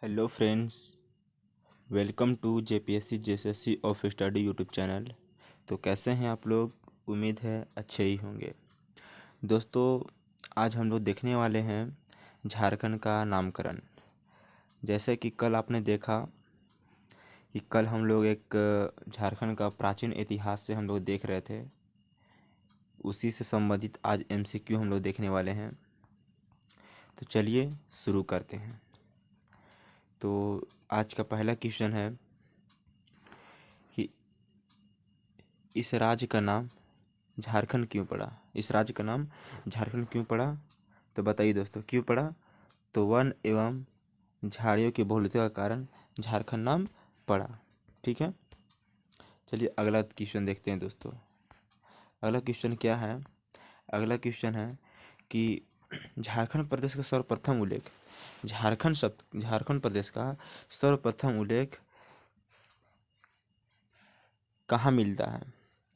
Hello friends, welcome to JPSC JSSC of study YouTube channel. तो कैसे हैं आप लोग? उम्मीद है अच्छे ही होंगे। दोस्तों, आज हम लोग देखने वाले हैं झारखंड का नामकरण। जैसे कि कल आपने देखा कि कल हम लोग एक झारखंड का प्राचीन इतिहास से हम लोग देख रहे थे, उसी से संबंधित आज एमसीक्यू हम लोग देखने वाले हैं। तो चलिए शुरू करते हैं। तो आज का पहला क्वेश्चन है कि इस राज्य का नाम झारखंड क्यों पड़ा? इस राज्य का नाम झारखंड क्यों पड़ा? तो बताइए दोस्तों, क्यों पड़ा? तो वन एवं झाड़ियों की बहुलता का कारण झारखंड नाम पड़ा। ठीक है, चलिए अगला क्वेश्चन देखते हैं दोस्तों। अगला क्वेश्चन क्या है? अगला क्वेश्चन है कि झारखंड प्रदेश का सर्वप्रथम उल्लेख, झारखंड प्रदेश का सर्वप्रथम उल्लेख कहाँ मिलता है?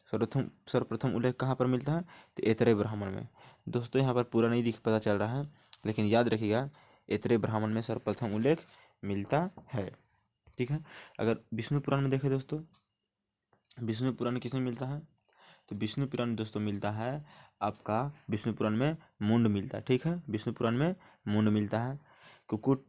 सर्वप्रथम उल्लेख कहाँ पर मिलता है? तो ऐतरेय ब्राह्मण में। दोस्तों, यहाँ पर पूरा नहीं दिख पता चल रहा है, लेकिन याद रखिएगा, ऐतरेय ब्राह्मण में सर्वप्रथम उल्लेख मिलता है। ठीक है। अगर विष्णु पुराण में देखें दोस्तों, विष्णु पुराण किसमें मिलता है? तो विष्णु पुराण दोस्तों मिलता है आपका, विष्णु पुराण में मुंड मिलता है। ठीक है, विष्णु पुराण में मुंड मिलता है। कुकुट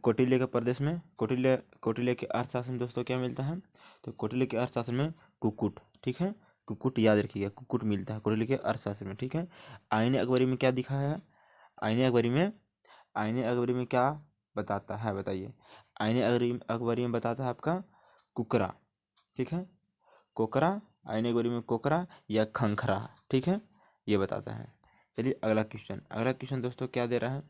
कौटिल्य के प्रदेश में कौटिल्य के अर्थशास्त्र में दोस्तों क्या मिलता है? तो कौटिल्य के अर्थशास्त्र में कुकुट। ठीक है, कुकुट याद रखिएगा, कुकुट मिलता है कौटिल्य के अर्थशास्त्र में। ठीक है। आईने अकबरी में क्या दिखा है? आईने अकबरी में क्या बताता है? बताइए। अकबरी में बताता है आपका कुकरा। ठीक है, कोकरा। आईने अकबरी में कोकरा या खंखरा। ठीक है, ये बताता है। चलिए अगला क्वेश्चन दोस्तों क्या दे रहा है?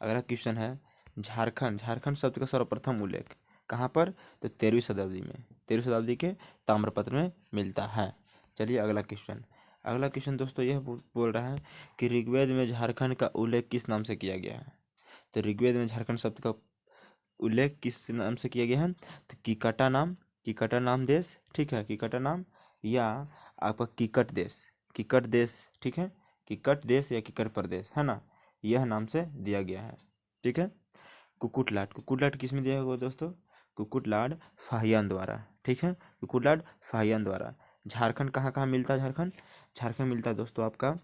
अगला क्वेश्चन है झारखंड शब्द का सर्वप्रथम उल्लेख कहाँ पर? तो 13वीं शताब्दी में, 13वीं शताब्दी के ताम्रपत्र में मिलता है। चलिए अगला क्वेश्चन दोस्तों यह बोल रहा है कि ऋग्वेद में झारखंड का उल्लेख किस नाम से किया गया है? तो ऋग्वेद में झारखंड शब्द का उल्लेख किस नाम से किया गया है? तो किकटा नाम देश। ठीक है, किकटा नाम या आपका किकट देश। ठीक है, किकट देश या किकट प्रदेश है ना, यह नाम से दिया गया है। ठीक है। कुकुटलाट किस में दिया हुआ दोस्तों? कुकुटलाट फाहियान द्वारा। ठीक है, कुकुटलाट फाहियान द्वारा। झारखंड कहाँ कहाँ मिलता है? झारखंड मिलता है दोस्तों आपका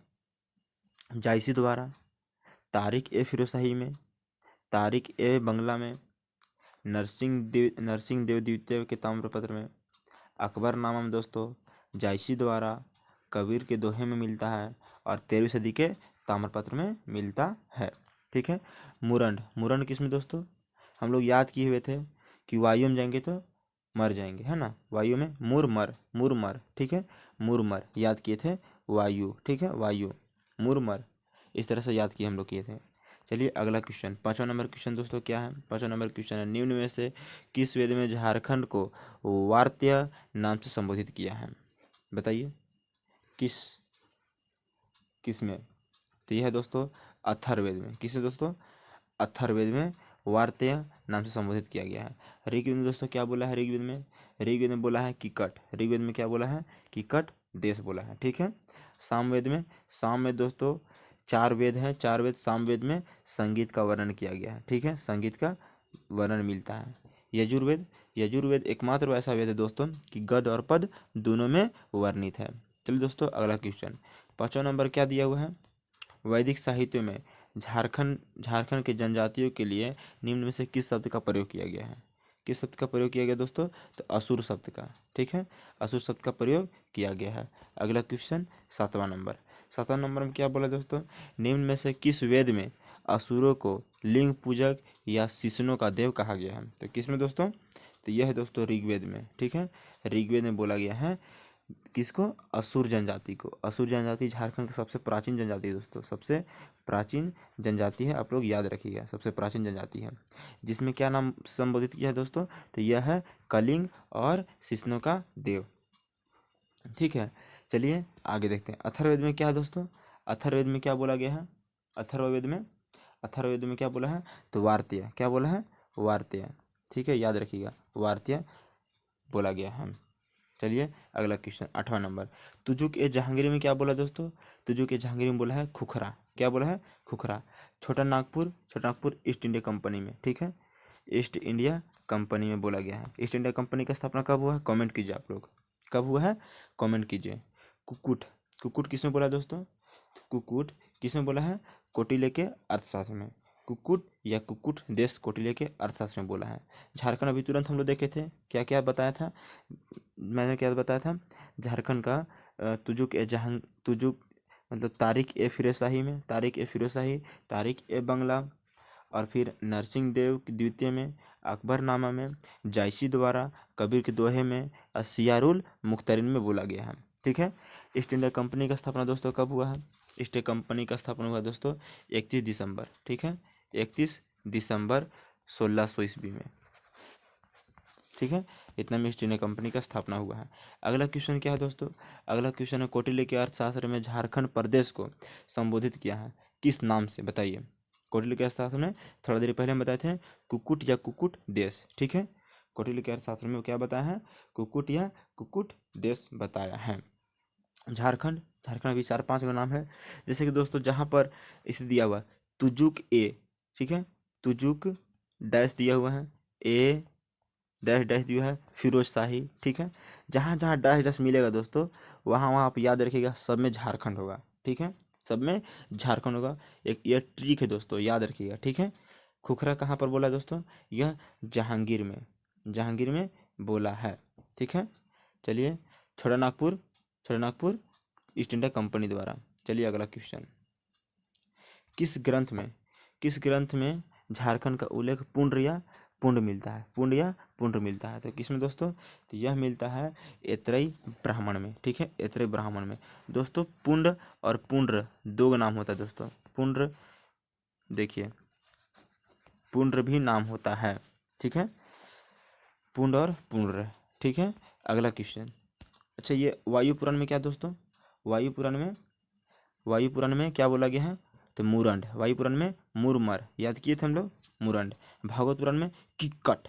जायसी द्वारा, तारिक ए फिरोशाही में, तारिक ए बंगला में, नरसिंह देव द्वितीय के ताम्रपत्र में, अकबरनामा में दोस्तों जायसी द्वारा, कबीर के दोहे में मिलता है और 13वीं सदी के ताम्रपत्र में मिलता है। ठीक है। मुरंड किस में दोस्तों? हम लोग याद किए हुए थे कि वायु में जाएंगे तो मर जाएंगे, है ना, वायु में मुरमर। ठीक है, मुरमर याद किए थे, वायु। ठीक है, वायु, मुरमर, इस तरह से याद किए हम लोग किए थे। चलिए अगला क्वेश्चन, 5वां नंबर क्वेश्चन दोस्तों क्या है? 5वां नंबर क्वेश्चन है निम्न में से किस वेद में झारखंड को वार्त्य नाम से संबोधित किया है? बताइए किस में? तो यह है दोस्तों अथर्ववेद में। किस में दोस्तों? अथर्ववेद में वार्त्य नाम से संबोधित किया गया है। ऋग्वेद में दोस्तों क्या बोला है? ऋग्वेद में बोला है किकट। ऋग्वेद में क्या बोला है? किकट देश बोला है। ठीक है। सामवेद दोस्तों 4 वेद हैं, 4 वेद। सामवेद में संगीत का वर्णन किया गया है। ठीक है, संगीत का वर्णन मिलता है। यजुर्वेद एकमात्र ऐसा वेद है दोस्तों कि गद और पद दोनों में वर्णित है। चलिए दोस्तों अगला क्वेश्चन, 5वां नंबर क्या दिया हुआ है? वैदिक साहित्य में झारखंड के जनजातियों के लिए निम्न में से किस शब्द का प्रयोग किया गया है? किस शब्द का प्रयोग किया गया दोस्तों? तो असुर शब्द का। ठीक है, असुर शब्द का प्रयोग किया गया है। अगला क्वेश्चन 7वां नंबर में क्या बोला दोस्तों? निम्न में से किस वेद में असुरों को लिंग पूजक या शिष्णों का देव कहा गया है? तो किस में दोस्तों? तो यह है दोस्तों ऋग्वेद में। ठीक है, ऋग्वेद में बोला गया है किसको? असुर जनजाति को। असुर जनजाति झारखंड की सबसे प्राचीन जनजाति है दोस्तों, सबसे प्राचीन जनजाति है, आप लोग याद रखिएगा, सबसे प्राचीन जनजाति है। जिसमें क्या नाम संबोधित किया है दोस्तों? तो यह है कलिंग और शिष्णु का देव। ठीक है, चलिए आगे देखते हैं। अथर्ववेद में क्या है दोस्तों? अथर्ववेद में क्या बोला गया है? अथर्ववेद में क्या बोला है? तो वार्त्य। क्या बोला है? वार्त्य। ठीक है, याद रखिएगा, वार्त्य बोला गया है। चलिए अगला क्वेश्चन 8वां नंबर, तुजुक ए जहांगीर में क्या बोला दोस्तों? तुजुक ए जहांगीर में बोला है खुखरा। क्या बोला है? खुखरा। छोटा नागपुर ईस्ट इंडिया कंपनी में। ठीक है, ईस्ट इंडिया कंपनी में बोला गया है। ईस्ट इंडिया कंपनी का स्थापना कब हुआ है, कमेंट कीजिए आप लोग, कब हुआ है कमेंट कीजिए। कुक्कुट, कुक्कुट किसमें बोला है दोस्तों, कुक्कुट किसमें बोला है, कौटिल्य के अर्थशास्त्र में। कुक्कुट या कुक्कुट देश कौटिल्य के अर्थशास्त्र में बोला है। झारखंड अभी तुरंत हम लोग देखे थे, क्या क्या बताया था, मैंने क्या बताया था, झारखंड का तुजुक ए जहां, तुजुक मतलब तारिक ए फिरोज शाही में, तारिक ए फिरोज शाही, तारिक ए बंगला, और फिर नरसिंह देव द्वितीय में, अकबरनामा में, जायसी द्वारा, कबीर के दोहे में, और सियारुल मुख्तरिन में बोला गया है। ठीक है। ईस्ट इंडिया कंपनी का स्थापना दोस्तों कब हुआ है, ईस्ट इंडिया कंपनी का स्थापना हुआ दोस्तों 31 दिसंबर, ठीक है, 31 दिसंबर 1600 ईस्वी में। ठीक है, इतना में ईस्ट इंडिया कंपनी का स्थापना हुआ है। अगला क्वेश्चन क्या है दोस्तों, अगला क्वेश्चन है कौटिल्य के अर्थशास्त्र में झारखंड प्रदेश को संबोधित किया है किस नाम से, बताइए। कौटिल्य के अर्थशास्त्र में थोड़ा देर पहले हम बताए थे कुक्कुट या कुक्कुट देश। ठीक है, कौटिल्य के अर्थशास्त्र में क्या बताया है, कुक्कुट या कुक्कुट देश बताया है। झारखंड, झारखंड अभी 4-5 का नाम है, जैसे कि दोस्तों जहाँ पर इसे दिया हुआ तुजुक ए, ठीक है, तुजुक डैश दिया हुआ है, ए डैश डैश दिया है, फिरोज शाही। ठीक है, जहाँ जहाँ डैश डैश मिलेगा दोस्तों वहाँ वहाँ आप याद रखिएगा, सब में झारखंड होगा। ठीक है, सब में झारखंड होगा। एक यह ट्रिक है दोस्तों, याद रखिएगा। ठीक है, खुखरा कहाँ पर बोला है दोस्तों, यह जहांगीर में, जहांगीर में बोला है। ठीक है, चलिए, छोटा नागपुर, छोटा नागपुर ईस्ट इंडिया कंपनी द्वारा। चलिए अगला क्वेश्चन, किस ग्रंथ में, किस ग्रंथ में झारखंड का उल्लेख पुंड्र या पुंड मिलता है, पुंड या पुंड्र मिलता है, तो किसमें दोस्तों, तो यह मिलता है ऐतरेय ब्राह्मण में। ठीक है, ऐतरेय ब्राह्मण में दोस्तों। पुंड और पुंड्र दो नाम होता है दोस्तों, पुंड्र, देखिए पुंड्र भी नाम होता है। ठीक है, पुंड और पुंड्र। ठीक है, अगला क्वेश्चन, अच्छा ये वायु पुराण में क्या है दोस्तों, वायु पुराण में, वायु पुराण में क्या बोला गया है, तो मुरंड, वायु पुराण में मुरमर, याद किए थे हम लोग, मुरंड। भागवत पुराण में किक्कट,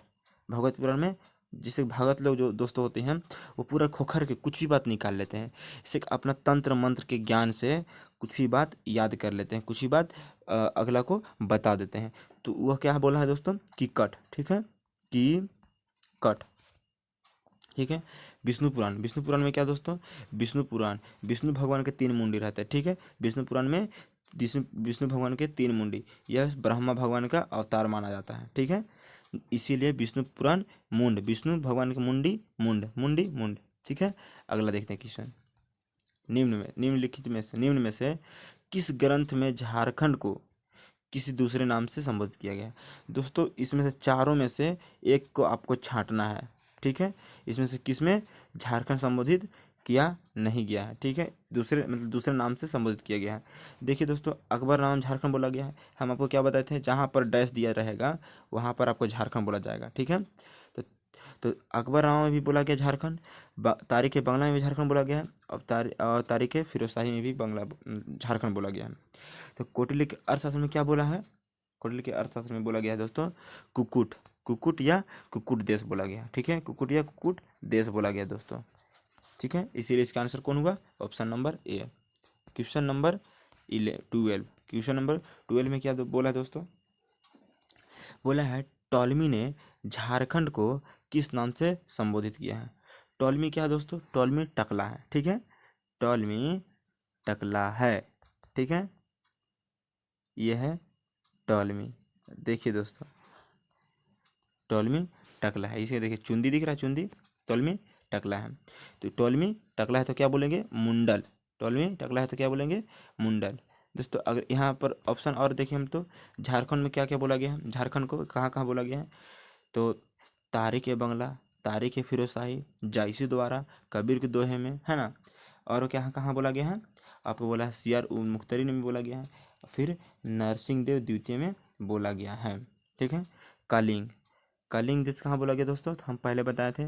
भागवत पुराण में, जिसे भागवत लोग जो दोस्तों होते हैं वो पूरा खोखर के कुछ भी बात निकाल लेते हैं, इसे अपना तंत्र मंत्र के ज्ञान से कुछ भी बात याद कर लेते हैं, कुछ भी बात अगला को बता देते हैं। तो वह क्या बोला है दोस्तों, किक्कट। ठीक है, कि कट। ठीक है, विष्णु पुराण, विष्णु पुराण में क्या दोस्तों, विष्णु पुराण, विष्णु भगवान के 3 मुंडी रहते हैं। ठीक है, विष्णु पुराण में विष्णु विष्णु भगवान के 3 मुंडी, यह ब्रह्मा भगवान का अवतार माना जाता है। ठीक है, इसीलिए विष्णु पुराण मुंड, विष्णु भगवान की मुंडी मुंड, मुंडी मुंड। ठीक है, अगला देखते हैं क्वेश्चन, निम्न में, निम्नलिखित में से, निम्न में से किस ग्रंथ में झारखंड को किसी दूसरे नाम से संबोधित किया गया है। दोस्तों इसमें से चारों में से एक को आपको छांटना है। ठीक है, इसमें से किस में झारखंड संबोधित किया नहीं गया है। ठीक है, दूसरे मतलब दूसरे नाम से संबोधित किया गया है। देखिए दोस्तों, अकबर नाम झारखंड बोला गया है, हम आपको क्या बताए थे, जहाँ पर डैश दिया रहेगा वहाँ पर आपको झारखंड बोला जाएगा। ठीक है, तो तो अकबरनामा में भी बोला गया झारखंड, तारीख बंगला में भी झारखंड बोला गया है, और तारीख फिरोज शाही में भी बंगला झारखंड बोला गया है। तो कौटिल्य के अर्थशास्त्र में क्या बोला है, कौटिल्य के अर्थशास्त्र में बोला गया है दोस्तों कुक्कुट, कुक्कुट या कुक्कुट देश बोला गया। ठीक है, कुक्कुट या कुक्कुट देश बोला गया दोस्तों। ठीक है, इसीलिए इसका आंसर कौन हुआ, option number A. Question number 12, question number 12 में क्या बोला है दोस्तों, बोला है टॉलमी ने झारखंड को किस नाम से संबोधित किया है। टॉलमी क्या है दोस्तों, टॉलमी टकला है। ठीक है, टॉलमी टकला है। ठीक है, यह है टॉलमी। देखिए दोस्तों, टॉलमी टकला है, इसे देखिए चुंदी दिख रहा है, चुंदी, टॉलमी टकला है। तो टॉलमी टकला है तो क्या बोलेंगे, मुंडल, टॉलमी टकला है तो क्या बोलेंगे, मुंडल। दोस्तों अगर यहाँ पर ऑप्शन और देखें हम, तो झारखंड में क्या क्या बोला गया है, झारखंड को कहाँ कहाँ बोला गया है, तो तारिक ए बंगला, तारिक ए फिरोज शाही, जायसी द्वारा, कबीर के दोहे में, है ना, और क्या कहाँ बोला गया है, आपको बोला है सियार उल मुख्तरी में बोला गया है, फिर नरसिंह देव द्वितीय में बोला गया है। ठीक है, कालिंग, कालिंग देश कहाँ बोला गया दोस्तों, तो हम पहले बताए थे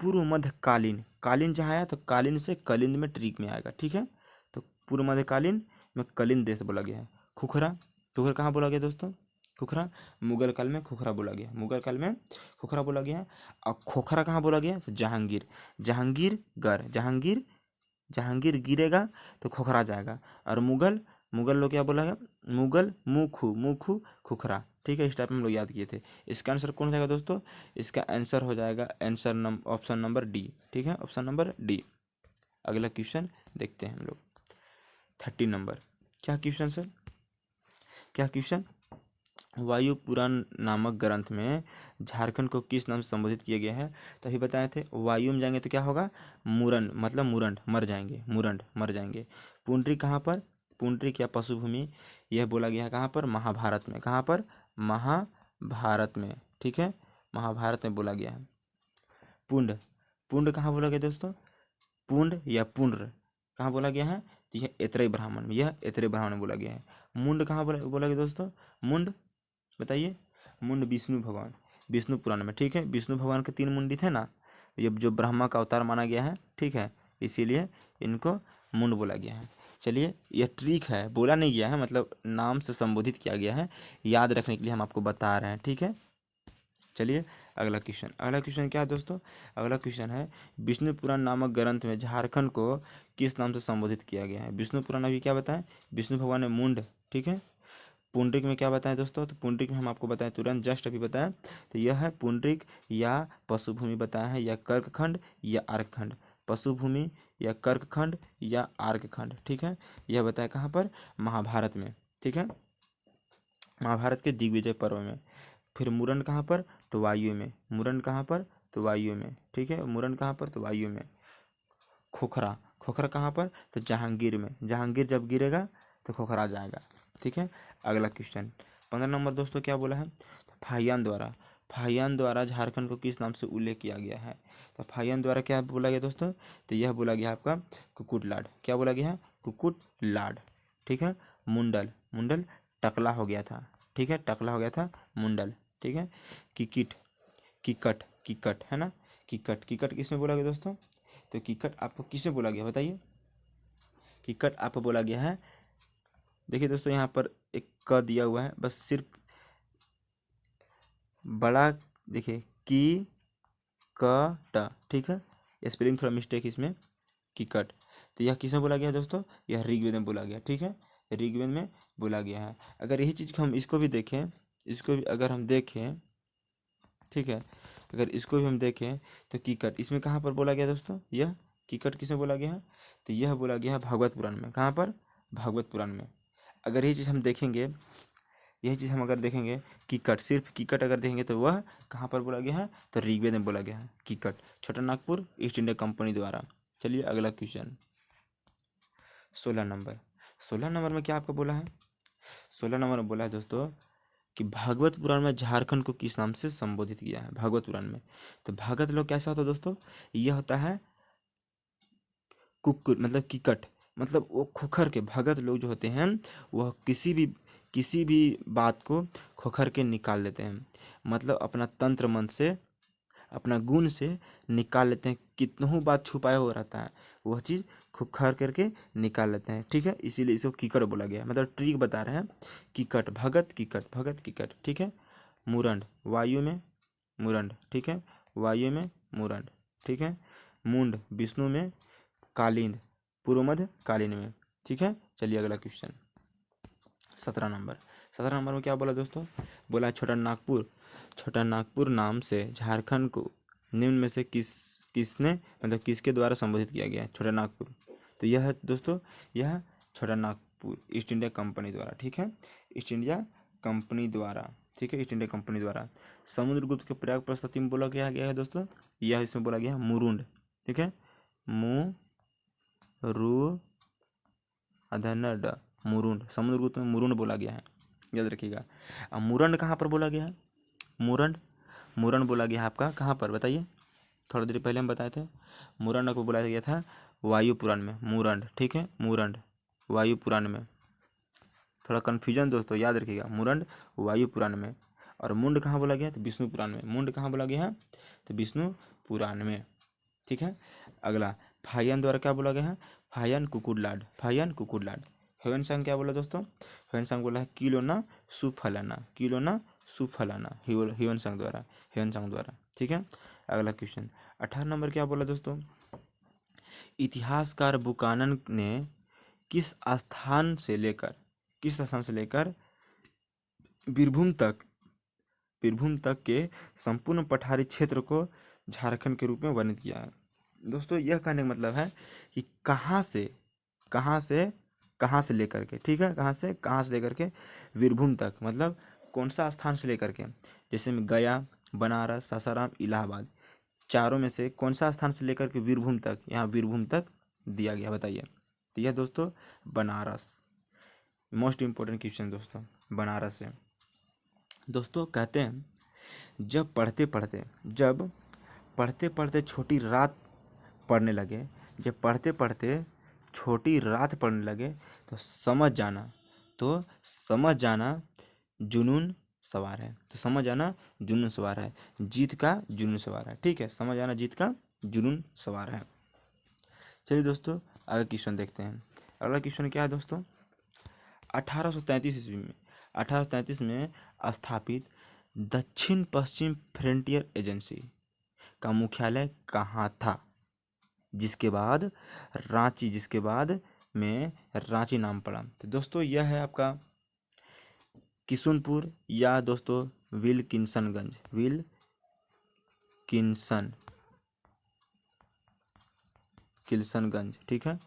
पूर्व मध्य कालीन, कालीन जहाँ आया तो कालीन से कलिंद में ट्रिक में आएगा। ठीक है, तो पूर्व मध्य कालीन में कलिंद देश बोला गया है। खुखरा, खुखरा कहाँ बोला गया दोस्तों, खुखरा मुगल काल में खुखरा बोला गया, मुगल काल में खुखरा बोला गया। और खोखरा कहाँ बोला गया, तो जहांगीर, जहांगीर गढ़, जहांगीर, जहांगीर गिरेगा तो खोखरा जाएगा, और मुगल मुगल लोग क्या बोला है, मुगल मुखू खुखरा, ठीक है, इस टाइप में हम लोग याद किए थे। इसका आंसर कौन हो जाएगा दोस्तों, इसका आंसर हो जाएगा ऑप्शन नंबर डी, ठीक है, ऑप्शन नंबर डी। अगला क्वेश्चन देखते हैं हम लोग 30 नंबर। क्या क्वेश्चन सर, क्या क्वेश्चन, वायु पुराण नामक ग्रंथ में झारखंड को किस नाम से संबोधित किया गया है। तो अभी बताए थे वायु में जाएंगे तो क्या होगा, मुरन, मतलब मुरंड, मर जाएंगे, मुरंड मर जाएंगे। पुंडरीक कहाँ पर, पुंडरीक या पशुभूमि, यह बोला गया है कहाँ पर, महाभारत में, कहाँ पर, महाभारत में, ठीक है, महाभारत में बोला गया है। पुंड, पुंड कहाँ बोला गया दोस्तों, पुंड या पुंड्र कहाँ बोला गया है, तो यह ऐतरेय ब्राह्मण में, यह ऐतरेय ब्राह्मण में बोला गया है। मुंड कहाँ बोला गया दोस्तों, मुंड बताइए, मुंड विष्णु भगवान, विष्णु पुराण में, ठीक है, विष्णु भगवान के 3 मुंडी थे ना, ये जो ब्रह्मा का अवतार माना गया है, ठीक है, इसीलिए इनको मुंड बोला गया है। चलिए यह ट्रिक है, बोला नहीं गया है, मतलब नाम से संबोधित किया गया है, याद रखने के लिए हम आपको बता रहे हैं, ठीक है। चलिए अगला क्वेश्चन, अगला क्वेश्चन क्या है दोस्तों, अगला क्वेश्चन है विष्णु पुराण नामक ग्रंथ में झारखंड को किस नाम से संबोधित किया गया है। विष्णु पुराण अभी क्या बताएं, विष्णु भगवान ने मुंड, ठीक है। पुंडरिक में क्या बताएं दोस्तों, तो पुंडरिक में हम आपको बताएं तुरंत जस्ट अभी बताएं, तो यह है पुंडरिक या पशुभूमि बताया है, या कर्कखंड या आर्कखंड, पशुभूमि या कर्कखंड या आर्कखंड, ठीक है, यह बताया कहाँ पर, महाभारत में, ठीक है, महाभारत के दिग्विजय पर्व में। फिर मुरन कहाँ पर, तो वायु में, मुरन कहाँ पर, तो वायु में, ठीक है, मुरन कहाँ पर, तो वायु में। खोखरा, खोखरा कहाँ पर, तो जहांगीर में, जहांगीर जब गिरेगा तो खोखरा जाएगा, ठीक है। अगला क्वेश्चन 15 नंबर दोस्तों क्या बोला है, तो फाहियान द्वारा, फाहियान द्वारा झारखंड को किस नाम से उल्लेख किया गया है। तो फाहियान द्वारा क्या बोला गया दोस्तों, तो यह बोला गया आपका कुकुट लाड, क्या बोला गया है, कुकुट लाड, ठीक है। मुंडल, मुंडल टकला हो गया था, ठीक है, टकला हो गया था मुंडल, ठीक है। किकिट, किकट, किकट है ना, किकट, किकट किस में बोला गया दोस्तों, तो किकट आपको किसमें बोला गया बताइए, किकट आपको बोला गया है, देखिए दोस्तों यहाँ पर एक क दिया हुआ है, बस सिर्फ बड़ा देखिए की क ट, ठीक है, स्पेलिंग थोड़ा मिस्टेक इसमें, किकट, तो यह किसमें बोला गया है दोस्तों, यह ऋग्वेद में बोला गया, ठीक है, ऋग्वेद में बोला गया है। अगर यही चीज़ को हम इसको भी देखें, इसको भी अगर हम देखें, ठीक है, अगर इसको भी हम देखें तो कीकट इसमें कहाँ पर बोला गया दोस्तों, यह कीकट किसमें बोला गया है, तो यह बोला गया है भागवत पुराण में, कहाँ पर, भागवत पुराण में। अगर यही चीज़ हम देखेंगे, यही चीज़ हम अगर देखेंगे कीकट, सिर्फ कीकट अगर देखेंगे तो वह कहाँ पर बोला गया है, तो ऋग्वेद में बोला गया है कीकट, छोटा नागपुर ईस्ट इंडिया कंपनी द्वारा। चलिए अगला क्वेश्चन 16 नंबर, 16 नंबर में क्या आपको बोला है, 16 नंबर में बोला है दोस्तों कि भागवत पुराण में झारखंड को किस नाम से संबोधित किया है, भागवत पुराण में। तो भागवत लोग कैसा होता है दोस्तों, यह होता है कुकुर, मतलब किकट, मतलब वो खोखर के, भगत लोग जो होते हैं वह किसी भी बात को खोखर के निकाल देते हैं, मतलब अपना तंत्र मन से, अपना गुण से निकाल लेते हैं, कितनों बात छुपाया हुआ रहता है वह चीज़ खुखर करके निकाल लेते हैं, ठीक है, इसीलिए इसको कीकट बोला गया है, मतलब ट्रिक बता रहे हैं, कीकट भगत, कीकट भगत कीकट, ठीक है। मुरंड वायु में, मुरंड, ठीक है, वायु में मुरंड, ठीक है। मुंड विष्णु में, कालिंद पूर्व मध्य कालीन में, ठीक है। चलिए अगला क्वेश्चन 17 नंबर, 17 नंबर में क्या बोला दोस्तों, बोला छोटा नागपुर, छोटा नागपुर नाम से झारखंड को निम्न में से किसने, मतलब किसके द्वारा संबोधित किया गया है, छोटा नागपुर। तो यह है दोस्तों, यह छोटा नागपुर ईस्ट इंडिया कंपनी द्वारा, ठीक है, ईस्ट इंडिया कंपनी द्वारा, ठीक है, ईस्ट इंडिया कंपनी द्वारा। समुद्रगुप्त के प्रयाग प्रस्तुति में बोला गया है दोस्तों, यह इसमें बोला गया है मुरुंड, ठीक है, रू अधन ड, मुरुंड, समुद्रगुप्त में मुरुंड बोला गया है, याद रखिएगा। अब मुरंड कहाँ पर बोला गया है, मुरंड, मुरंड बोला गया है आपका कहाँ पर बताइए, थोड़ा देर पहले हम बताए थे, मुरंड को बोला गया था वायु पुराण में, मुरंड, ठीक है, मुरंड वायु पुराण में, थोड़ा कन्फ्यूजन दोस्तों, याद रखिएगा, मुरंड वायु पुराण में। और मुंड कहाँ बोला गया, तो विष्णु पुराण में, मुंड कहाँ बोला गया है, तो विष्णु पुराण में, ठीक है। अगला फाहियान द्वारा क्या बोला गया है, फाहियान कुकुडलाड, फाहियान कुकुडलाड। हेवन संग क्या बोला दोस्तों, हेवन संग बोला है किलो ना सुफलाना, किलो ना सुफलाना, हेवन संग द्वारा, हेवन संग द्वारा, ठीक है। अगला क्वेश्चन 18 नंबर क्या बोला दोस्तों, इतिहासकार बुकानन ने किस स्थान से लेकर किस स्थान से लेकर बीरभूम तक के संपूर्ण पठारी क्षेत्र को झारखंड के रूप में वर्णित किया है। दोस्तों यह कहने का मतलब है कि कहाँ से लेकर के, ठीक है, कहाँ से लेकर के बीरभूम तक, मतलब कौन सा स्थान से लेकर के, जैसे में गया, बनारस, सासाराम, इलाहाबाद, चारों में से कौन सा स्थान से लेकर के बीरभूम तक, यहाँ बीरभूम तक दिया गया, बताइए। तो यह दोस्तों बनारस, मोस्ट इम्पोर्टेंट क्वेश्चन दोस्तों, बनारस है। दोस्तों कहते हैं जब पढ़ते पढ़ते छोटी रात पढ़ने लगे, जब पढ़ते पढ़ते छोटी रात पढ़ने लगे तो समझ जाना जुनून सवार है, जीत का जुनून सवार है, ठीक है, समझ आना जीत का जुनून सवार है। चलिए दोस्तों अगला क्वेश्चन देखते हैं। अगला क्वेश्चन क्या है दोस्तों, 1833 में स्थापित दक्षिण पश्चिम फ्रंटियर एजेंसी का मुख्यालय कहाँ था, जिसके बाद में रांची नाम पड़ा। तो दोस्तों यह है आपका किशुनपुर या दोस्तों किल्सनगंज, ठीक है,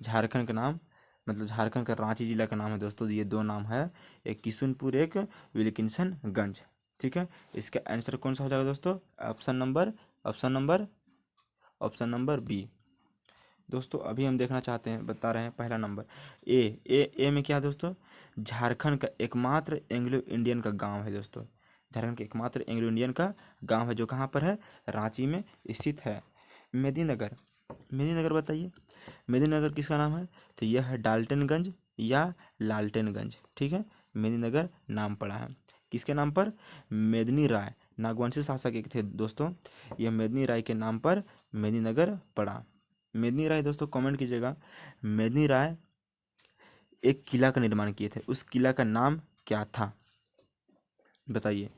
झारखंड का नाम, मतलब झारखंड का रांची जिला का नाम है दोस्तों। ये दो नाम है, एक किशुनपुर, एक विल्किंसनगंज, ठीक है। इसका आंसर कौन सा हो जाएगा दोस्तों, ऑप्शन नंबर बी। दोस्तों अभी हम देखना चाहते हैं, बता रहे हैं पहला नंबर ए में क्या दोस्तों, झारखंड का एकमात्र एंग्लो इंडियन का गांव है दोस्तों, झारखंड के एकमात्र एंग्लो इंडियन का गांव है जो कहाँ पर है, रांची में स्थित है। मेदिनीनगर बताइए, मेदिनीनगर किसका नाम है, तो यह है डाल्टनगंज या लालटेनगंज, ठीक है, मेदिनीनगर नाम पड़ा है किसके नाम पर, मेदिनी राय, नागवंशी शासक एक थे दोस्तों, यह मेदिनी राय के नाम पर मेदिनीनगर पड़ा। मेदिनी राय दोस्तों कमेंट कीजिएगा, मेदिनी राय एक किला का निर्माण किए थे, उस किला का नाम क्या था, बताइए।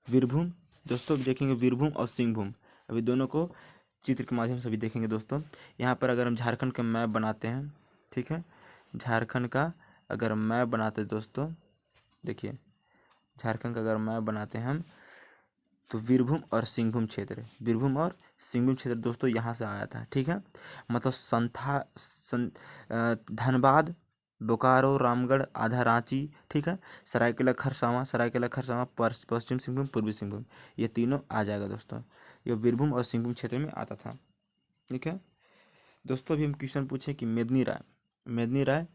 वीरभूम दोस्तों देखेंगे, वीरभूम और सिंहभूम, अभी दोनों को चित्र के माध्यम से भी देखेंगे दोस्तों। यहाँ पर अगर हम झारखंड का मैप बनाते हैं, ठीक है, झारखंड का अगर मैप बनाते दोस्तों, देखिए झारखंड का अगर मैप बनाते हैं हम, तो वीरभूम और सिंहभूम क्षेत्र दोस्तों यहाँ से आया था, ठीक है, मतलब धनबाद, बोकारो, रामगढ़, आधा रांची, ठीक है, सरायकेला खरसावां, पश्चिम सिंहभूम, पूर्वी सिंहभूम, ये तीनों आ जाएगा दोस्तों, ये वीरभूम और सिंहभूम क्षेत्र में आता था, ठीक है। दोस्तों अभी हम क्वेश्चन पूछे कि मेदिनी राय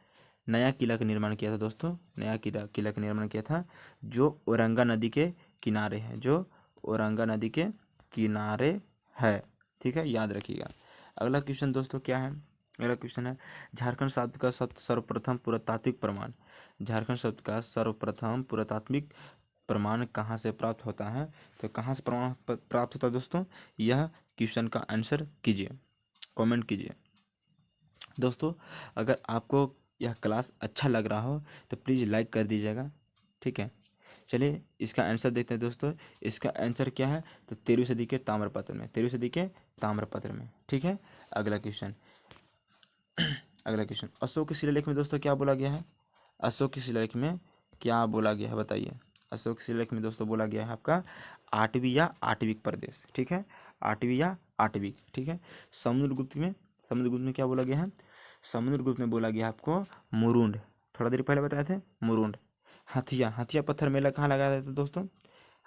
नया किला का निर्माण किया था दोस्तों, नया किला का निर्माण किया था जो औरंगा नदी के किनारे है, ठीक है, याद रखिएगा। अगला क्वेश्चन दोस्तों क्या है, अगला क्वेश्चन है झारखंड शब्द का सर्वप्रथम पुरातात्विक प्रमाण कहाँ से प्राप्त होता है, तो कहाँ से प्रमाण प्राप्त होता है दोस्तों, यह क्वेश्चन का आंसर कीजिए, कमेंट कीजिए। दोस्तों अगर आपको यह क्लास अच्छा लग रहा हो तो प्लीज़ लाइक कर दीजिएगा, ठीक है। चलिए इसका आंसर देखते हैं दोस्तों, इसका आंसर क्या है, तो 13वीं सदी के ताम्रपत्र में, ठीक है। अगला क्वेश्चन अशोक के शिलालेख में दोस्तों क्या बोला गया है, अशोक के शिलालेख में क्या बोला गया है, बताइए। अशोक शिलालेख में दोस्तों बोला गया है आपका आठवीं या आठवीं प्रदेश, ठीक है, आठवीं या आठवीं, ठीक है। समुद्रगुप्त में क्या बोला गया है, समुद्रगुप्त में बोला गया आपको मुरुंड, थोड़ा देर पहले बताए थे मुरुंड। हथिया पत्थर मेला कहाँ लगाया था दोस्तों,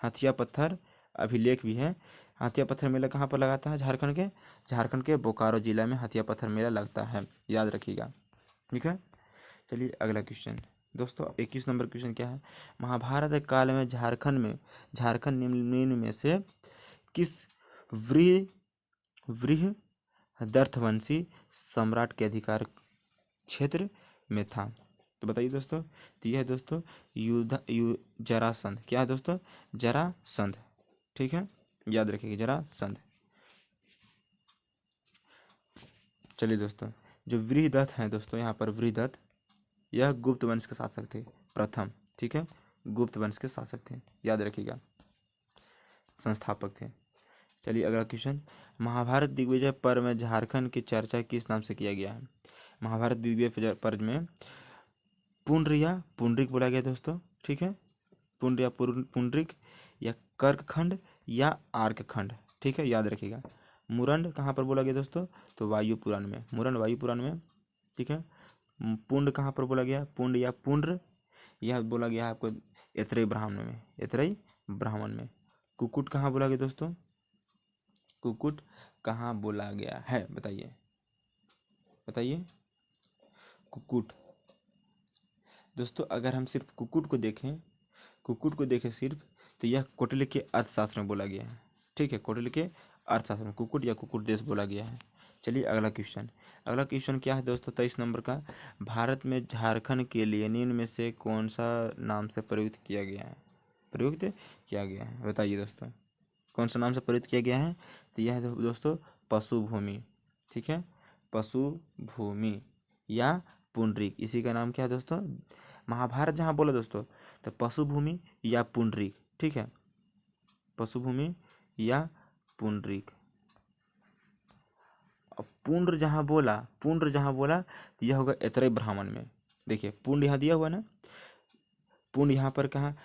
हथिया पत्थर अभिलेख भी है, हथिया पत्थर मेला कहाँ पर लगाता है, झारखंड के बोकारो जिला में हथिया पत्थर मेला लगता है, याद रखिएगा, ठीक है। चलिए अगला क्वेश्चन दोस्तों, 21 नंबर क्वेश्चन क्या है, महाभारत काल में झारखंड निम्न में से किस बृहदर्थवंशी सम्राट के अधिकार क्षेत्र में था, तो बताइए दोस्तों। तो यह है दोस्तों जरासंध, क्या है दोस्तों, जरासंध, ठीक है, याद रखिएगा जरासंध। चलिए दोस्तों जो बृहदत्त हैं दोस्तों, यहाँ पर बृहदत्त यह गुप्त वंश के शासक थे प्रथम, ठीक है, गुप्त वंश के शासक थे, याद रखिएगा, संस्थापक थे। चलिए अगला क्वेश्चन, महाभारत दिग्विजय पर्व में झारखंड की चर्चा किस नाम से किया गया है, महाभारत दिग्विजय पर्व में पुंड्र या पुंडरिक बोला गया दोस्तों, ठीक है, पुंड्र या पुंडरिक, या कर्कखंड या आर्कखंड, ठीक है, याद रखिएगा। मुरंड कहाँ पर बोला गया दोस्तों, तो वायु पुराण में, मुरंड वायु पुराण में, ठीक है। पुंड कहाँ पर बोला गया, पुंड या पुंड्र, यह बोला गया है आपको ऐतरेय ब्राह्मण में, ऐतरेय ब्राह्मण में। कुकुट कहाँ बोला गया दोस्तों, कुकुट कहाँ बोला गया है, बताइए बताइए। कुकुट दोस्तों, अगर हम सिर्फ कुकुट को देखें, कुकुट को देखें सिर्फ, तो यह कौटिल्य के अर्थशास्त्र में बोला गया है, ठीक है, कौटिल्य के अर्थशास्त्र में कुकुट या कुकुट देश बोला गया है। चलिए अगला क्वेश्चन, अगला क्वेश्चन क्या है दोस्तों, 23 नंबर का। भारत में झारखंड के लिए निम्न में से कौन सा नाम से प्रयुक्त किया गया है, प्रयुक्त किया गया है, बताइए दोस्तों, कौन सा नाम से प्रयुक्त किया गया है। तो यह है दोस्तों पशु भूमि, ठीक है, पशु भूमि या पुंडरीक, इसी का नाम क्या है दोस्तों। महाभारत जहाँ बोला दोस्तों, तो पशु भूमि या पुंडरीक, ठीक है, पशु भूमि या पुंडरीक। अब पुंड्र जहाँ बोला, पुंड्र जहाँ बोला तो यह होगा ऐतरेय ब्राह्मण में। देखिए पुंड यहाँ दिया हुआ ना, पुंड यहाँ पर कहाँ,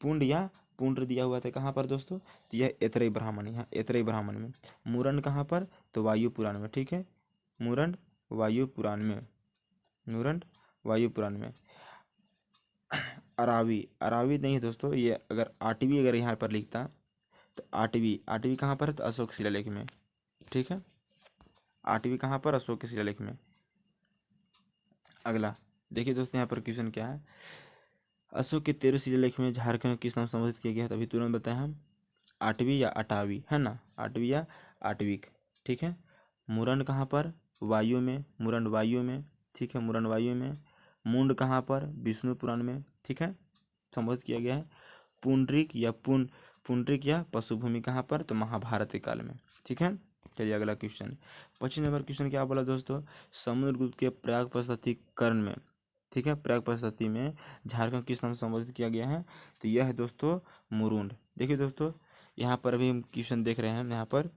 पुंड या पुंड्र दिया हुआ था कहाँ पर दोस्तों, तो यह ऐतरेय ब्राह्मण, यहाँ ऐतरेय ब्राह्मण में। मुरंड कहाँ पर, तो वायु पुराण में, ठीक है, मुरंड वायु पुराण में, मुरंड वायु पुराण में। अरावी, अरावी नहीं दोस्तों, ये अगर आठवीं अगर यहाँ पर लिखता, तो आठवीं, आठवीं कहाँ पर है, तो अशोक शिलालेख में, ठीक है, आठवीं कहाँ पर, अशोक के शिलालेख में। अगला देखिए दोस्तों, यहाँ पर क्वेश्चन क्या है, अशोक के 13 शिलालेख में झारखंड को किस नाम से संबोधित किया गया है, तभी तुरंत बताएं हम, आठवीं या अठावी, है ना, आठवीं या आठवीं, ठीक है। मुरंड कहाँ पर, वायु में, मुरंड वायु में, ठीक है, मुरंड वायु में। मुंड कहाँ पर, विष्णु पुराण में, ठीक है, संबोधित किया गया है। पुंडरिक या पुंडरिक या पशुभूमि कहाँ पर, तो महाभारत के काल में, ठीक है। चलिए अगला क्वेश्चन, 25 नंबर क्वेश्चन क्या बोला दोस्तों, समुद्रगुप्त के प्रयाग प्रशस्तिकरण में, ठीक है, प्रयाग प्रशस्ति में झारखंड किस नाम से संबोधित किया गया है, तो यह है दोस्तों मुरुंड। देखिए दोस्तों, यहाँ पर अभी हम क्वेश्चन देख रहे हैं, यहाँ पर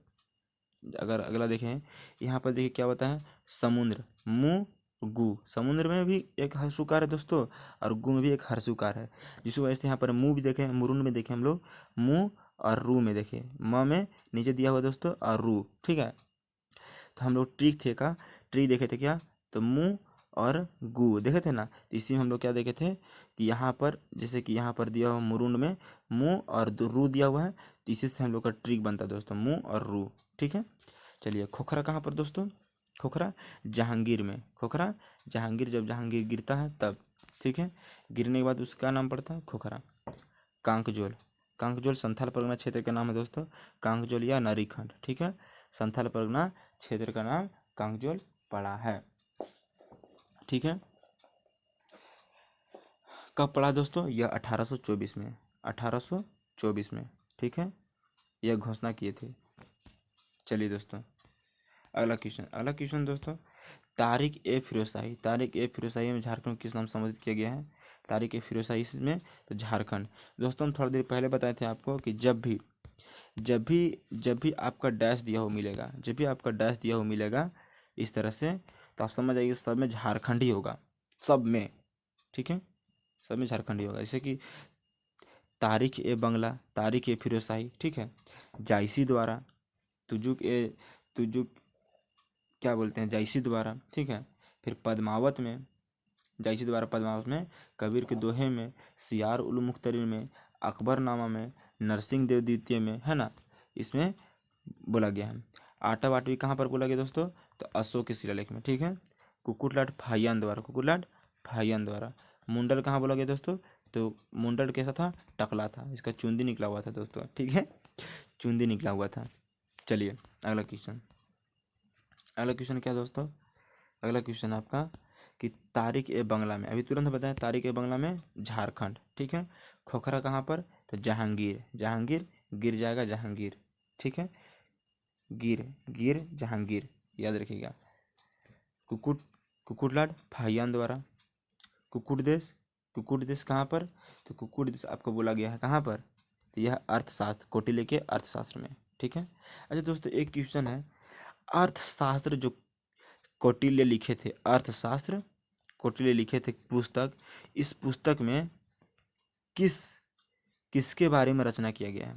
अगर अगला देखें, यहाँ पर देखिए क्या होता है, समुद्र, मु गु, समुद्र में भी एक हर्षुकार है दोस्तों, और गु में भी एक हर्षुकार है, जिसको वजह से यहाँ पर मु भी देखें, मुरुंड में देखें हम लोग, मु और रू में देखें, म में नीचे दिया हुआ दोस्तों और रू, ठीक है। तो हम लोग ट्रिक थे का, ट्रिक देखे थे क्या, तो मु और गु देखे थे ना, तो इसी में हम लोग क्या देखे थे कि यहाँ पर जैसे कि यहाँ पर दिया हुआ मुरुंड में मु और रू दिया हुआ है, तो इसी से हम लोग का ट्रिक बनता है दोस्तों, मु और रू, ठीक है। चलिए खोखरा कहाँ पर दोस्तों, खोखरा जहांगीर में, खोखरा जहांगीर, जब जहांगीर गिरता है तब, ठीक है, गिरने के बाद उसका नाम पड़ता है खोखरा। कांकजोल, कांकजोल संथाल परगना क्षेत्र का नाम है दोस्तों, कांकजोल या नरीखंड, ठीक है, संथाल परगना क्षेत्र का नाम कांकजोल पड़ा है, ठीक है। कब पड़ा दोस्तों, यह 1824 में, 1824 में, ठीक है, यह घोषणा किए थे। चलिए दोस्तों अगला क्वेश्चन, अगला क्वेश्चन दोस्तों, तारिक ए फिरोज शाही, तारिक ए फिरोज शाही में झारखंड को किस नाम से संबोधित किया गया है, तारिक ए फिरोज शाही में, तो झारखंड। दोस्तों हम थोड़ी देर पहले बताए थे आपको कि जब भी आपका डैश दिया हो मिलेगा, जब भी आपका डैश दिया हो मिलेगा इस तरह से, तो आप समझ आइए सब में झारखंड ही होगा, सब में, ठीक है, सब में झारखंड ही होगा। जैसे कि तारिक ए बंगला, तारिक ए फिरोज शाही, ठीक है, जायसी द्वारा, तुजुक क्या बोलते हैं, जायसी द्वारा, ठीक है। फिर पद्मावत में, जायसी द्वारा पद्मावत में, कबीर के दोहे में, सियार उल मुख्तरीन में, अकबरनामा में, नरसिंह देव द्वितीय में, है ना, इसमें बोला गया है। आटा वाटवी कहाँ पर बोला गया दोस्तों, तो अशोक के शिलालेख में, ठीक है। कुकुटलाट फाहियान द्वारा, कुकुटलाट फाहियान द्वारा। मुंडल कहाँ बोला गया दोस्तों, तो मुंडल कैसा था, टकला था, इसका चुंदी निकला हुआ था दोस्तों, ठीक है, चुंदी निकला हुआ था। चलिए अगला क्वेश्चन, अगला क्वेश्चन क्या दोस्तों, अगला क्वेश्चन आपका कि तारिक ए बंगला में, अभी तुरंत बताएं, तारिक ए बंगला में झारखंड, ठीक है। खोखरा कहाँ पर, तो जहांगीर, जहांगीर गिर जाएगा जहांगीर, ठीक है, गिर गिर जहांगीर, याद रखिएगा। कुकुट कुकुटलाट फाहियान द्वारा। कुकुट देश, कुकुट देश कहाँ पर, तो कुकुट देश आपको बोला गया है कहाँ पर, तो यह अर्थशास्त्र, कौटिल्य के अर्थशास्त्र में, ठीक है। अच्छा दोस्तों एक क्वेश्चन है, अर्थशास्त्र जो कौटिल्य लिखे थे, अर्थशास्त्र कौटिल्य लिखे थे पुस्तक, इस पुस्तक में किसके बारे में रचना किया गया है?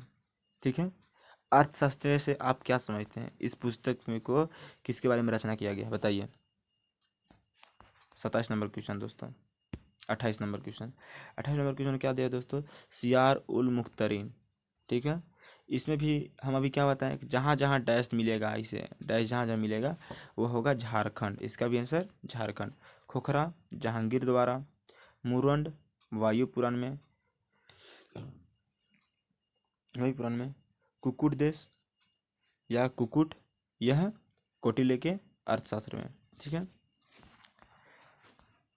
ठीक है, अर्थशास्त्र से आप क्या समझते हैं? इस पुस्तक में को किसके बारे में रचना किया गया है बताइए। 27 नंबर क्वेश्चन दोस्तों। 28 नंबर क्वेश्चन, 28 नंबर क्वेश्चन क्या दिया दोस्तों? सियार उल मुख्तरीन। ठीक है, इसमें भी हम अभी क्या बताएं कि जहाँ जहाँ डैश मिलेगा, इसे डैश जहाँ जहाँ मिलेगा वो होगा झारखंड। इसका भी आंसर झारखंड। खोखरा जहांगीर द्वारा, मुरंड वायु पुराण में, वायु पुराण में, कुकुट देश या कुकुट, यह कौटिल्य के अर्थशास्त्र में। ठीक है,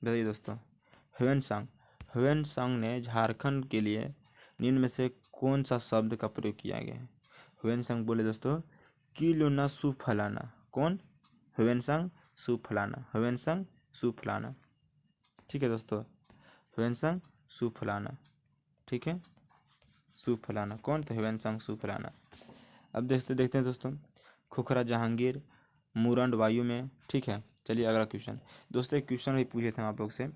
बताइए दोस्तों। ह्वेनसांग ने झारखंड के लिए निम्न में से कौन सा शब्द का प्रयोग किया गया है? ह्वेनसांग बोले दोस्तों किलोना सुफलाना। कौन? ह्वेनसांग सुफलाना, ह्वेनसांग सुफलाना। ठीक है दोस्तों, ह्वेनसांग सुफलाना। ठीक है, सुफलाना कौन थे? ह्वेनसांग सुफलाना। अब देखते हैं दोस्तों, खोखरा जहांगीर, मुरंड वायु में। ठीक है, चलिए अगला क्वेश्चन दोस्तों। एक क्वेश्चन भी पूछे थे हम आप लोग से,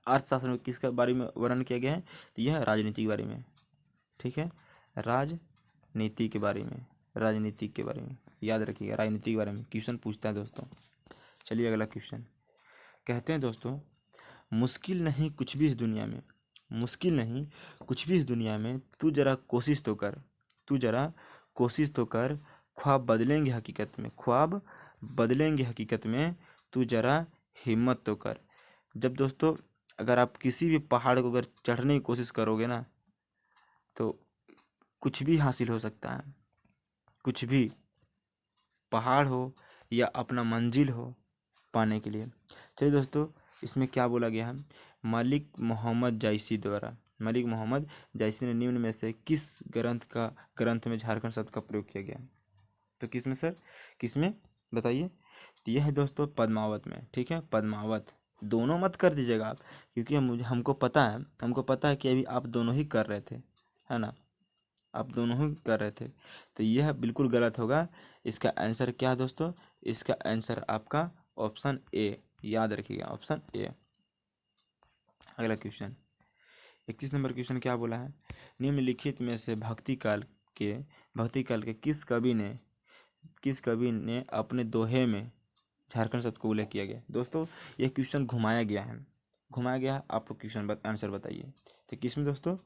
अर्थशास्त्र में किसके बारे में वर्णन किया गया है? तो यह राजनीति के बारे में। ठीक है, राजनीति के बारे में, राजनीति के बारे में याद रखिएगा, राजनीति के बारे में क्वेश्चन पूछता है दोस्तों। चलिए अगला क्वेश्चन, कहते हैं दोस्तों, मुश्किल नहीं कुछ भी इस दुनिया में, मुश्किल नहीं कुछ भी इस दुनिया में, तू जरा कोशिश तो कर, तू जरा कोशिश तो कर, ख्वाब बदलेंगे हकीकत में, ख्वाब बदलेंगे हकीकत में, तू जरा हिम्मत तो कर। जब दोस्तों अगर आप किसी भी पहाड़ को अगर चढ़ने की कोशिश करोगे ना, तो कुछ भी हासिल हो सकता है, कुछ भी, पहाड़ हो या अपना मंजिल हो पाने के लिए। चलिए दोस्तों, इसमें क्या बोला गया है? मलिक मोहम्मद जायसी द्वारा, मलिक मोहम्मद जायसी ने निम्न में से किस ग्रंथ में झारखंड शब्द का प्रयोग किया गया? तो किस में सर, किस में बताइए? तो यह है दोस्तों पद्मावत में। ठीक है, पद्मावत। दोनों मत कर दीजिएगा आप, क्योंकि हमको पता है कि अभी आप दोनों ही कर रहे थे, है ना, आप दोनों ही कर रहे थे, तो यह बिल्कुल गलत होगा। इसका आंसर क्या है दोस्तों? इसका आंसर आपका ऑप्शन ए, याद रखिएगा, ऑप्शन ए। अगला क्वेश्चन, 31 नंबर क्वेश्चन क्या बोला है? निम्नलिखित में से भक्ति काल के किस कवि ने अपने दोहे में झारखंड शब्द को उल्लेख किया गया? दोस्तों ये क्वेश्चन घुमाया गया है, आप लोग क्वेश्चन आंसर बताइए। तो किस में दोस्तों?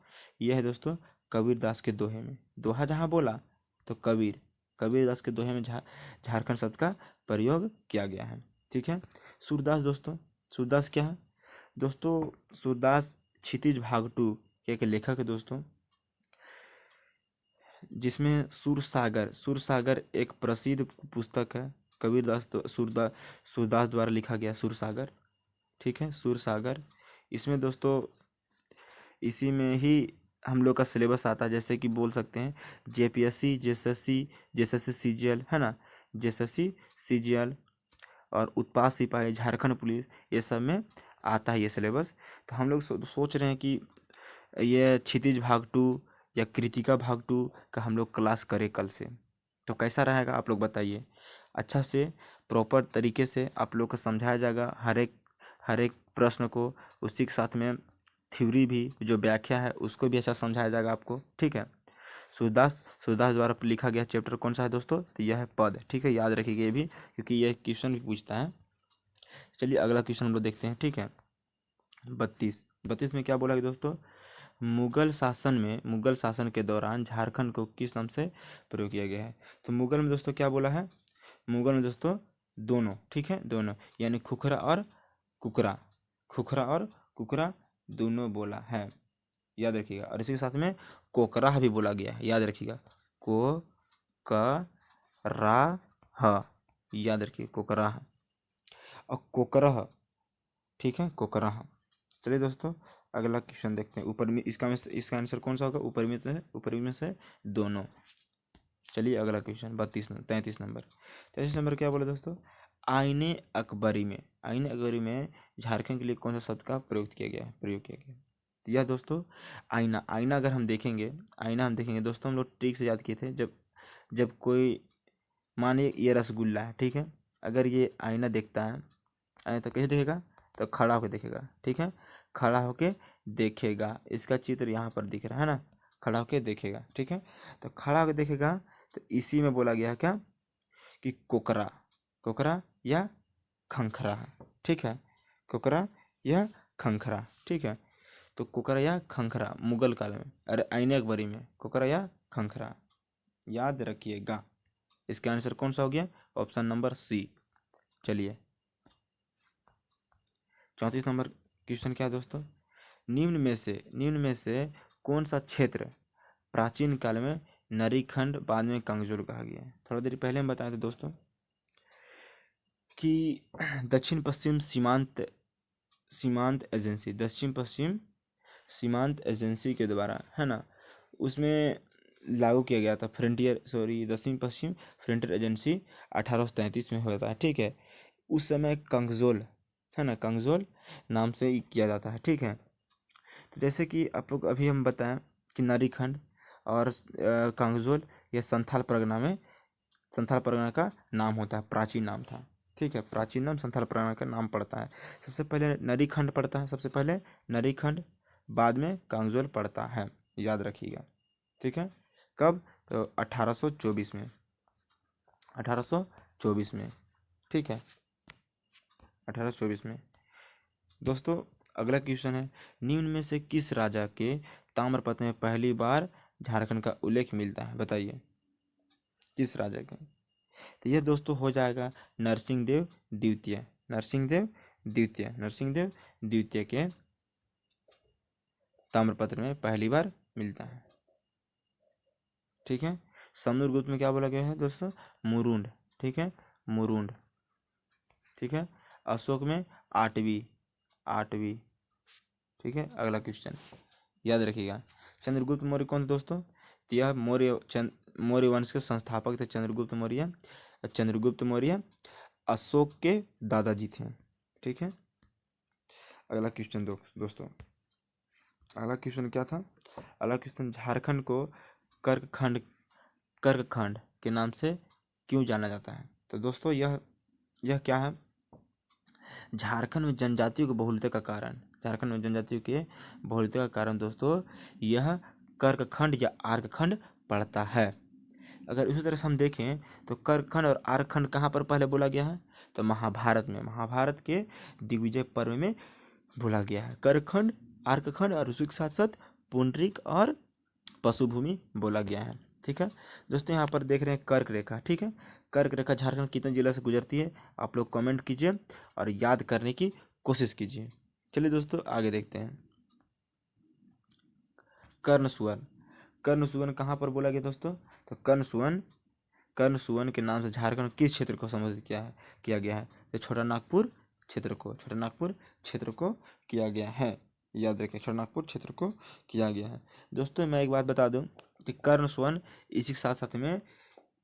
यह है दोस्तों कबीर दास के दोहे में। दोहा जहाँ बोला तो कबीर दास के दोहे में झारखंड शब्द का प्रयोग किया गया है। ठीक है, सूरदास दोस्तों, सूरदास क्या है दोस्तों? सूरदास क्षितिज भाग 2 के एक लेखक है दोस्तों, जिसमें सूरसागर एक प्रसिद्ध पुस्तक है। सूरदास द्वारा लिखा गया सूरसागर। ठीक है, सूरसागर। इसमें दोस्तों इसी में ही हम लोग का सिलेबस आता है, जैसे कि बोल सकते हैं जेपीएससी, जेएसएससी सीजीएल, है ना, जेएसएससी सीजीएल और उत्पाद सिपाही, झारखंड पुलिस, ये सब में आता है ये सिलेबस। तो हम लोग सोच रहे हैं कि ये क्षितिज भाग 2 या कृतिका भाग 2 का हम लोग क्लास करें कल से। तो कैसा रहेगा आप लोग बताइए? अच्छा से प्रॉपर तरीके से आप लोग को समझाया जाएगा हर एक प्रश्न को, उसी के साथ में थ्योरी भी, जो व्याख्या है उसको भी अच्छा समझाया जाएगा आपको। ठीक है, सूरदास द्वारा लिखा गया चैप्टर कौन सा है दोस्तों? तो यह है पद। ठीक है, याद रखिएगा ये भी, क्योंकि यह क्वेश्चन भी पूछता है। चलिए अगला क्वेश्चन हम लोग देखते हैं। ठीक है, 32 में क्या बोला गया दोस्तों? मुगल शासन के दौरान झारखंड को किस नाम से प्रयोग किया गया है? तो मुगल में दोस्तों क्या बोला है? मुगल में दोस्तों दोनों, ठीक है, दोनों, यानी खुखरा और कुकरा दोनों बोला है, याद रखिएगा। और इसी के साथ में कोकराह भी बोला गया है, याद रखिएगा, कोकराह, याद रखिए, कोकराह और कोकरह। ठीक है, कोकराह। चलिए दोस्तों अगला क्वेश्चन देखते हैं। इसका आंसर कौन सा होगा? ऊपर में से दोनों। चलिए अगला क्वेश्चन 33 नंबर क्या बोला दोस्तों? आईने अकबरी में झारखंड के लिए कौन सा शब्द का प्रयोग किया गया? तो यह दोस्तों आईना अगर हम देखेंगे, दोस्तों, हम लोग ट्रिक से याद किए थे। जब कोई, मानिए ये रसगुल्ला है, ठीक है, अगर ये आईना देखता है तो कैसे देखेगा? तो खड़ा होकर देखेगा, ठीक है, खड़ा होके देखेगा। इसका चित्र यहाँ पर दिख रहा है ना, खड़ा होके देखेगा, ठीक है। तो खड़ा होकर देखेगा, तो इसी में बोला गया है क्या कि कोकरा, कोकरा या खंखरा, ठीक है, कोकरा या खंखरा, ठीक है। तो कोकरा या खंखरा मुगल काल में, अरे आईने अकबरी में कोकरा या खंखरा, याद रखिएगा। इसका आंसर कौन सा हो गया, ऑप्शन नंबर सी। चलिए 34 नंबर क्वेश्चन क्या है दोस्तों, निम्न में से कौन सा क्षेत्र प्राचीन काल में नरीखंड बाद में कांगजोर कहा गया है। थोड़ा देर पहले हम बताए थे दोस्तों कि दक्षिण पश्चिम सीमांत एजेंसी के द्वारा, है ना, उसमें लागू किया गया था दक्षिण पश्चिम फ्रंटियर एजेंसी 1833 में होता है, ठीक है। उस समय कंगजोल, है ना, कंगजोल नाम से किया जाता है, ठीक है। तो जैसे कि आप लोग अभी हम बताएं कि नरीखंड और कंगजोल ये संथाल परगना का नाम होता है, प्राचीन नाम था, ठीक है। प्राचीन नाम संथाल परगना का नाम पड़ता है। सबसे पहले नरीखंड पड़ता है, सबसे पहले नरीखंड, बाद में कांगजोल पड़ता है, याद रखिएगा, ठीक है। कब, तो 1824 में, 1824 में, ठीक है, 1824 में। दोस्तों अगला क्वेश्चन है, निम्न में से किस राजा के ताम्रपत्र में पहली बार झारखंड का उल्लेख मिलता है, बताइए किस राजा के। तो यह दोस्तों हो जाएगा नरसिंहदेव द्वितीय, नरसिंहदेव द्वितीय के ताम्रपत्र में पहली बार मिलता है, ठीक है। समुद्रगुप्त में क्या बोला गया है दोस्तों, मुरुंड, ठीक है, मुरुंड, ठीक है। अशोक में आठवीं, ठीक है। अगला क्वेश्चन याद रखिएगा, चंद्रगुप्त मौर्य कौन दोस्तों, तो यह मौर्य वंश के संस्थापक थे चंद्रगुप्त मौर्य अशोक के दादाजी थे, ठीक है। अगला क्वेश्चन दोस्तों, अगला क्वेश्चन क्या था, अगला क्वेश्चन, झारखंड को कर्कखंड के नाम से क्यों जाना जाता है। तो दोस्तों यह क्या है, झारखंड में जनजातियों की बहुलता का कारण दोस्तों यह कर्कखंड या आर्कखंड पड़ता है। अगर इसी तरह से हम देखें तो कर्कखंड और आर्कखंड कहाँ पर पहले बोला गया है, तो महाभारत में, महाभारत के दिग्विजय पर्व में बोला गया है कर्कखंड, आर्कखंड, और उसी के साथ साथ पुंडरीक और पशुभूमि बोला गया है, ठीक है। दोस्तों यहाँ पर देख रहे हैं कर्क रेखा, ठीक है। कर्क रेखा झारखंड कितने जिला से गुजरती है, आप लोग कमेंट कीजिए और याद करने की कोशिश कीजिए। चलिए दोस्तों आगे देखते हैं, कर्ण सुवन कहाँ पर बोला गया दोस्तों, तो कर्ण सुवन के नाम से झारखंड किस क्षेत्र को संबोधित किया गया है, तो छोटा नागपुर क्षेत्र को किया गया है, याद रखें, छोटा नागपुर क्षेत्र को किया गया है। दोस्तों मैं एक बात बता दूं कि कर्ण सुवन इसी के साथ साथ में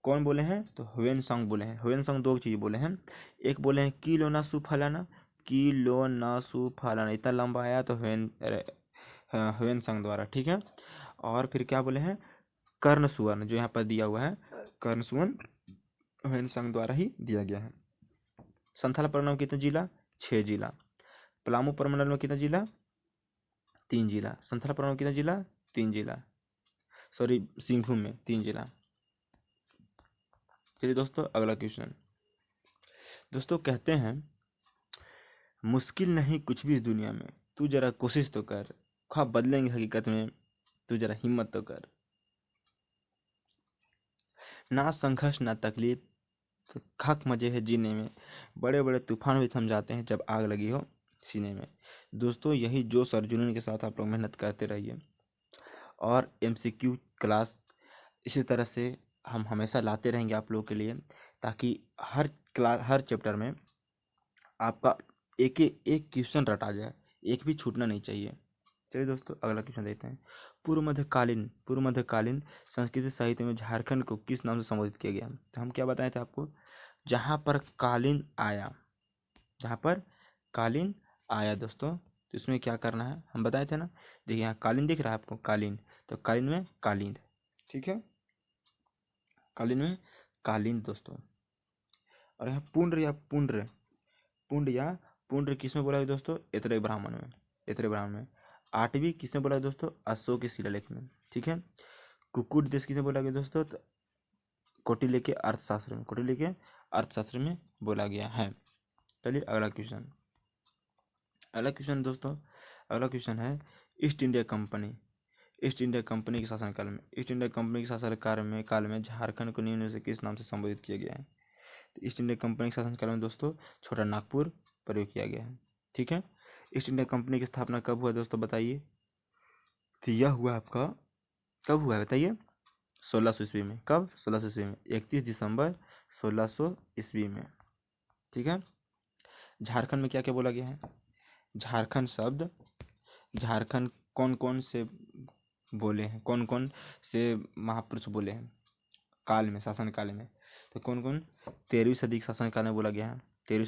कौन बोले हैं, तो ह्वेनसांग बोले हैं। ह्वेनसांग दो चीज़ बोले हैं, एक बोले हैं किलोनासु फलाना, इतना लंबा आया तो ह्वेनसांग द्वारा, ठीक है। और फिर क्या बोले हैं, कर्ण सुवन, जो यहाँ पर दिया हुआ है कर्ण सुवन ह्वेनसांग द्वारा ही दिया गया है। संथाल परगना में कितने जिला, 6 जिला। पलामू प्रमंडल में कितना जिला, 3 जिला। संथाल परगना में कितना जिला, 3 जिला। सॉरी, सिंहभूम में 3 जिला। चलिए दोस्तों अगला क्वेश्चन, दोस्तों कहते हैं मुश्किल नहीं कुछ भी इस दुनिया में, तू जरा कोशिश तो कर, ख्वाब बदलेंगे हकीकत में, तू जरा हिम्मत तो कर। ना संघर्ष ना तकलीफ, तो खाक मजे है जीने में, बड़े बड़े तूफान भी थम जाते हैं जब आग लगी हो सीने में। दोस्तों यही जोश और जुनून के साथ आप लोग मेहनत करते रहिए, और MCQ क्लास इसी तरह से हम हमेशा लाते रहेंगे आप लोगों के लिए, ताकि हर चैप्टर में आपका एक क्वेश्चन रटा जाए, एक भी छूटना नहीं चाहिए। चलिए दोस्तों अगला क्वेश्चन देखते हैं, पूर्व मध्यकालीन संस्कृत साहित्य में झारखंड को किस नाम से संबोधित किया गया। तो हम क्या बताए थे आपको, जहाँ पर कालीन आया दोस्तों, तो इसमें क्या करना है हम बताए थे ना, देखिए यहाँ कालीन दिख रहा है आपको, कालीन, तो कालीन में कालीन, ठीक है, कालीन में कालीन दोस्तों। और यहाँ पुंड या पुंड्र किसमें बोला गया दोस्तों? ऐतरेय ब्राह्मण में, ऐतरेय ब्राह्मण में। आठवीं किसमें बोला गया दोस्तों? अशोक के शिलालेख में, ठीक है। कुकुट देश किसमें बोला गया दोस्तों? तो कौटिल्य के अर्थशास्त्र में, कौटिल्य के अर्थशास्त्र में बोला गया है। चलिए अगला क्वेश्चन, अगला क्वेश्चन दोस्तों, अगला क्वेश्चन है east India company, east India company के शासनकाल में, ईस्ट इंडिया कंपनी के शासनकाल में झारखंड को निम्न में से किस नाम से संबोधित किया गया है? तो ईस्ट इंडिया कंपनी के शासनकाल में दोस्तों छोटा नागपुर प्रयोग किया गया है, ठीक है। ईस्ट इंडिया कंपनी की स्थापना कब हुआ दोस्तों बताइए? तो यह हुआ आपका, कब हुआ है बताइए? 1600 ईस्वी में। कब? 1600 ईस्वी में, 31 दिसंबर 1600 ईस्वी में, ठीक है। झारखंड में क्या क्या बोला गया है? झारखंड शब्द, झारखंड कौन कौन से बोले हैं, कौन कौन से महापुरुष बोले हैं काल में, शासन काल में? तो कौन कौन? 13वीं सदी के शासन काल में बोला गया है, 13वीं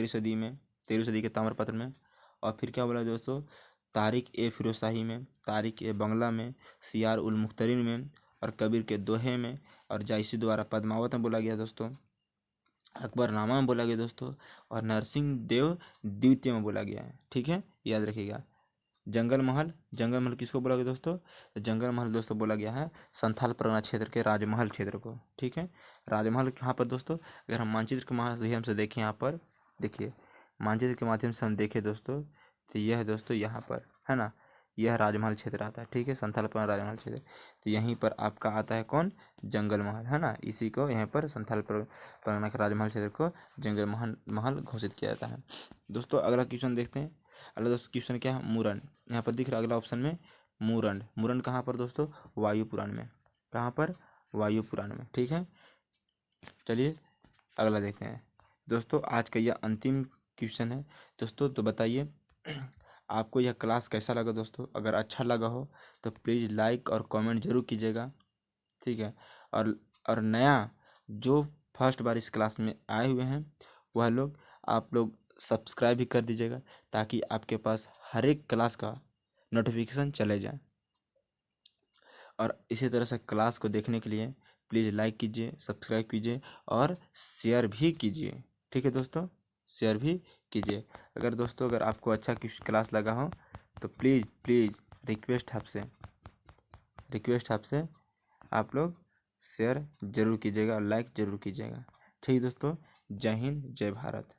सदी में, 13वीं सदी के ताम्रपत्र में। और फिर क्या बोला दोस्तों? तारिक ए फिरोज शाही में, तारिक ए बंगला में, सियार उल मुख्तरीन में, और कबीर के दोहे में, और जायसी द्वारा पद्मावत में बोला गया दोस्तों, अकबरनामा में बोला गया दोस्तों, और नरसिंह देव द्वितीय में बोला गया है, ठीक है, याद रखिएगा। जंगल महल, जंगल महल किसको बोला गया दोस्तों? तो जंगल महल दोस्तों बोला गया है संथाल परगना क्षेत्र के राजमहल क्षेत्र को, ठीक है। राजमहल कहाँ पर दोस्तों? अगर हम मानचित्र के माध्यम से देखें, यहाँ पर देखिए, मानचित्र के माध्यम से हम देखें दोस्तों, तो यह दोस्तों यहाँ पर है ना, यह राजमहल क्षेत्र आता है, ठीक है, संथाल परगना राजमहल क्षेत्र। तो यहीं पर आपका आता है कौन? जंगल महल, है ना। इसी को यहाँ पर संथाल परगना के राजमहल क्षेत्र को जंगल महल घोषित किया जाता है। दोस्तों अगला क्वेश्चन देखते हैं। अगला दोस्तों क्वेश्चन क्या है? मुरन, यहाँ पर दिख रहा है अगला ऑप्शन में मुरन। मुरन कहाँ पर दोस्तों? वायु पुराण में। कहाँ पर? वायु पुराण में, ठीक है। चलिए अगला देखते हैं दोस्तों। आज का यह अंतिम क्वेश्चन है दोस्तों। तो बताइए आपको यह क्लास कैसा लगा दोस्तों? अगर अच्छा लगा हो तो प्लीज़ लाइक और कमेंट जरूर कीजिएगा, ठीक है। और नया जो फर्स्ट बार इस क्लास में आए हुए हैं वह लोग, आप लोग सब्सक्राइब भी कर दीजिएगा, ताकि आपके पास हर एक क्लास का नोटिफिकेशन चले जाए। और इसी तरह से क्लास को देखने के लिए प्लीज़ लाइक कीजिए, सब्सक्राइब कीजिए और शेयर भी कीजिए, ठीक है दोस्तों, शेयर भी कीजिए। अगर दोस्तों अगर आपको अच्छा क्लास लगा हो तो प्लीज़ रिक्वेस्ट आपसे आप लोग शेयर जरूर कीजिएगा और लाइक जरूर कीजिएगा, ठीक है दोस्तों। जय हिंद, जय भारत।